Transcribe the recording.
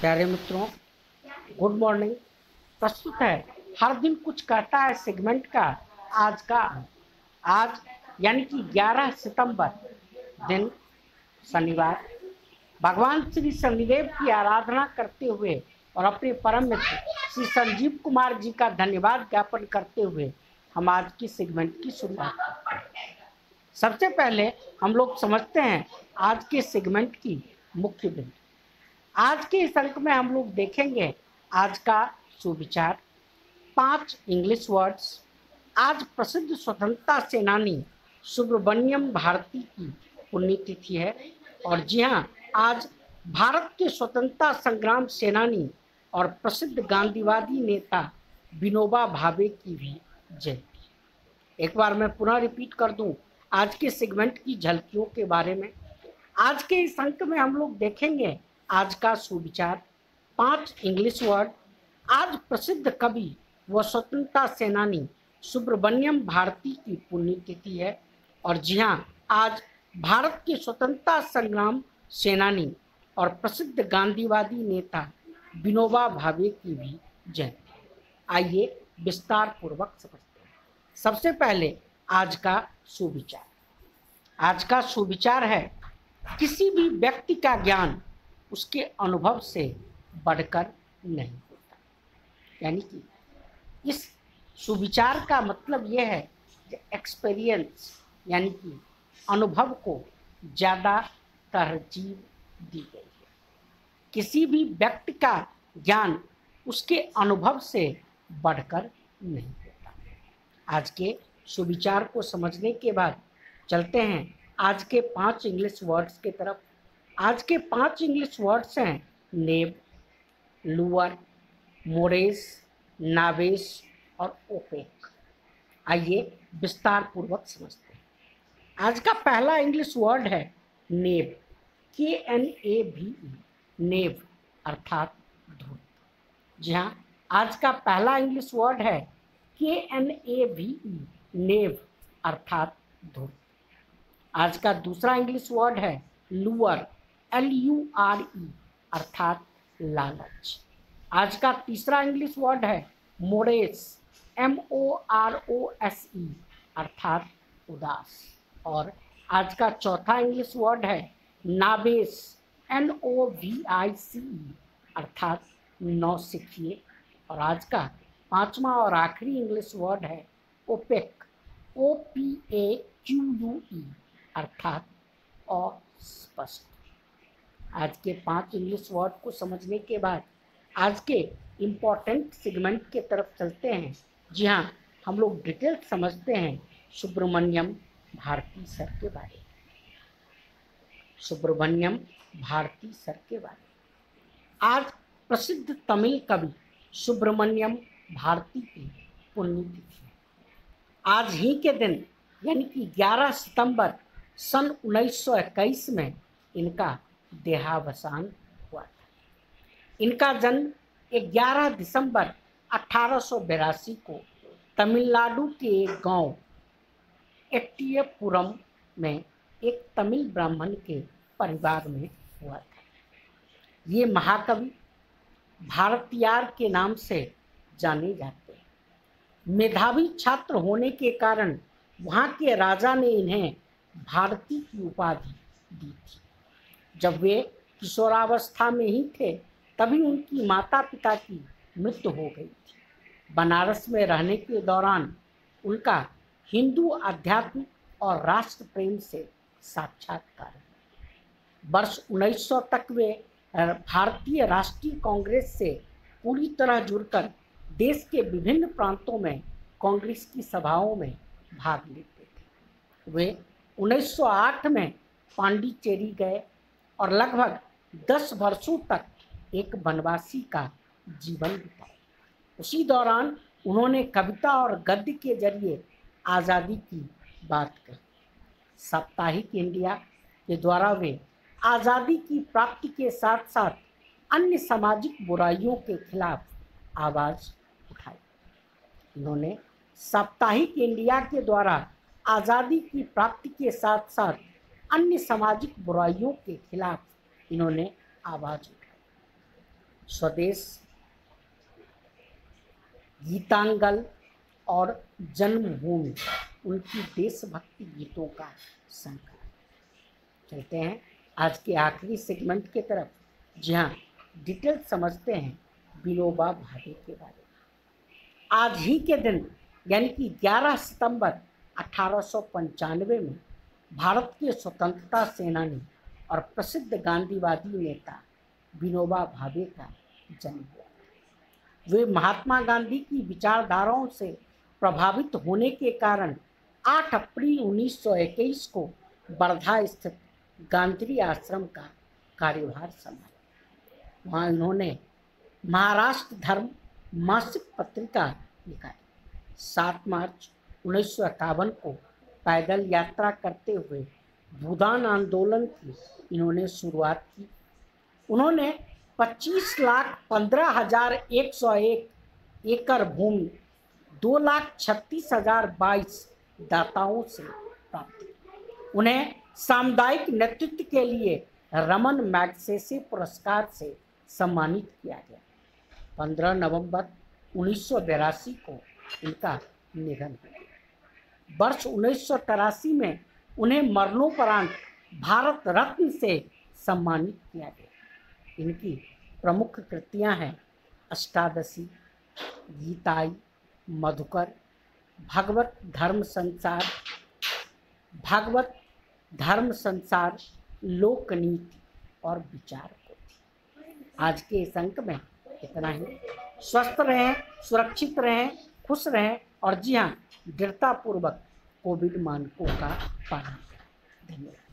प्यारे मित्रों, good morning. प्रस्तुत है हर दिन कुछ कहता है सेगमेंट का आज का आज यानी कि 11 सितंबर दिन शनिवार। भगवान श्री शनिदेव की आराधना करते हुए और अपने परम मित्र श्री संजीव कुमार जी का धन्यवाद ज्ञापन करते हुए हम आज की सेगमेंट की शुरुआत करते हैं। सबसे पहले हम लोग समझते हैं आज के सेगमेंट की मुख्य बिंदु। आज के इस अंक में हम लोग देखेंगे आज का सुविचार, 5 इंग्लिश वर्ड्स। आज प्रसिद्ध स्वतंत्रता सेनानी सुब्रमण्यम भारती की पुण्यतिथि है और जी हाँ, आज भारत के स्वतंत्रता संग्राम सेनानी और प्रसिद्ध गांधीवादी नेता विनोबा भावे की भी जयंती। एक बार मैं पुनः रिपीट कर दूं आज के सेगमेंट की झलकियों के बारे में। आज के इस अंक में हम लोग देखेंगे आज का सुविचार, 5 इंग्लिश वर्ड। आज प्रसिद्ध कवि व स्वतंत्रता सेनानी सुब्रमण्यम भारती की पुण्यतिथि है और जी हाँ, आज भारत के स्वतंत्रता संग्राम सेनानी और प्रसिद्ध गांधीवादी नेता विनोबा भावे की भी जयंती। आइए विस्तार पूर्वक समझते हैं। सबसे पहले आज का सुविचार। आज का सुविचार है, किसी भी व्यक्ति का ज्ञान उसके अनुभव से बढ़कर नहीं होता। यानी कि इस सुविचार का मतलब यह है कि एक्सपीरियंस यानी कि अनुभव को ज़्यादा तरजीह दी गई है। किसी भी व्यक्ति का ज्ञान उसके अनुभव से बढ़कर नहीं होता। आज के सुविचार को समझने के बाद चलते हैं आज के 5 इंग्लिश वर्ड्स की तरफ। आज के 5 इंग्लिश वर्ड्स हैं नेब, लूअर, मोरेस, नावेस और ओपेक। आइए विस्तार पूर्वक समझते हैं। आज का पहला इंग्लिश वर्ड है नेब, KNAVE, नेब अर्थात धूर्त। जी हाँ, आज का पहला इंग्लिश वर्ड है KNAVE, नेब अर्थात धूर्त। आज का दूसरा इंग्लिश वर्ड है लूअर, LURE अर्थात लालच। आज का तीसरा इंग्लिश वर्ड है मोरेस, MOROSE अर्थात उदास। और आज का चौथा इंग्लिश वर्ड है नावेस, NOVICE अर्थात नौसिखिए। और आज का पांचवा और आखिरी इंग्लिश वर्ड है ओपेक, OPAQUE अर्थात अस्पष्ट। आज के 5 इंग्लिश वर्ड को समझने के बाद आज के इम्पॉर्टेंट सेगमेंट के तरफ चलते हैं। जी हाँ, हम लोग डिटेल समझते हैं सुब्रमण्यम भारती सर के बारे में। सुब्रमण्यम भारती सर के बारे में। आज प्रसिद्ध तमिल कवि सुब्रमण्यम भारती की पुण्यतिथि है। आज ही के दिन यानी कि 11 सितंबर सन 1921 में इनका देहावसान हुआ था। इनका जन्म 11 दिसंबर 1882 को तमिलनाडु के एक गांव एट्टियपुरम में एक तमिल ब्राह्मण के परिवार में हुआ था। ये महाकवि भारतीयार के नाम से जाने जाते हैं। मेधावी छात्र होने के कारण वहाँ के राजा ने इन्हें भारती की उपाधि दी थी। जब वे किशोरावस्था में ही थे तभी उनकी माता पिता की मृत्यु हो गई थी। बनारस में रहने के दौरान उनका हिंदू अध्यात्म और राष्ट्र प्रेम से साक्षात्कार हुआ। वर्ष 1900 तक वे भारतीय राष्ट्रीय कांग्रेस से पूरी तरह जुड़कर देश के विभिन्न प्रांतों में कांग्रेस की सभाओं में भाग लेते थे। वे 1908 में पांडिचेरी गए और लगभग 10 वर्षों तक एक वनवासी का जीवन बिताया। उसी दौरान उन्होंने कविता और गद्य के जरिए आज़ादी की बात कही। साप्ताहिक इंडिया के द्वारा वे आज़ादी की प्राप्ति के साथ साथ अन्य सामाजिक बुराइयों के खिलाफ आवाज़ उठाई। इन्होंने साप्ताहिक इंडिया के द्वारा आज़ादी की प्राप्ति के साथ साथ अन्य सामाजिक बुराइयों के खिलाफ इन्होंने आवाज़ उठाई। स्वदेश, गीतांगल और जन्मभूमि उनकी देशभक्ति गीतों का संकलन। चलते हैं आज के आखिरी सेगमेंट की तरफ, जहाँ डिटेल समझते हैं विनोबा भावे के बारे में। आज ही के दिन यानी कि 11 सितंबर 1895 में भारत के स्वतंत्रता सेनानी और प्रसिद्ध गांधीवादी नेता विनोबा भावे का जन्म हुआ। वे महात्मा गांधी की विचारधाराओं से प्रभावित होने के कारण 8 अप्रैल 1921 को वर्धा स्थित गांधी आश्रम का कार्यभार संभाला। वहाँ इन्होंने महाराष्ट्र धर्म मासिक पत्रिका निकाली। 7 मार्च 1951 को पैदल यात्रा करते हुए भूदान आंदोलन की इन्होंने शुरुआत की। उन्होंने 25,15,101 एकड़ भूमि 2,36,022 दाताओं से प्राप्त की। उन्हें सामुदायिक नेतृत्व के लिए रमन मैगसेसे पुरस्कार से सम्मानित किया गया। 15 नवंबर 1982 को इनका निधन हो गया। वर्ष 1983 में उन्हें मरणोपरांत भारत रत्न से सम्मानित किया गया। इनकी प्रमुख कृतियां हैं अष्टादशी, गीताई, मधुकर, भागवत धर्म संसार, लोकनीति और विचार को। आज के इस अंक में इतना ही। स्वस्थ रहें, सुरक्षित रहें, खुश रहें और जी हाँ, दृढ़तापूर्वक कोविड मानकों का पालन करें। धन्यवाद।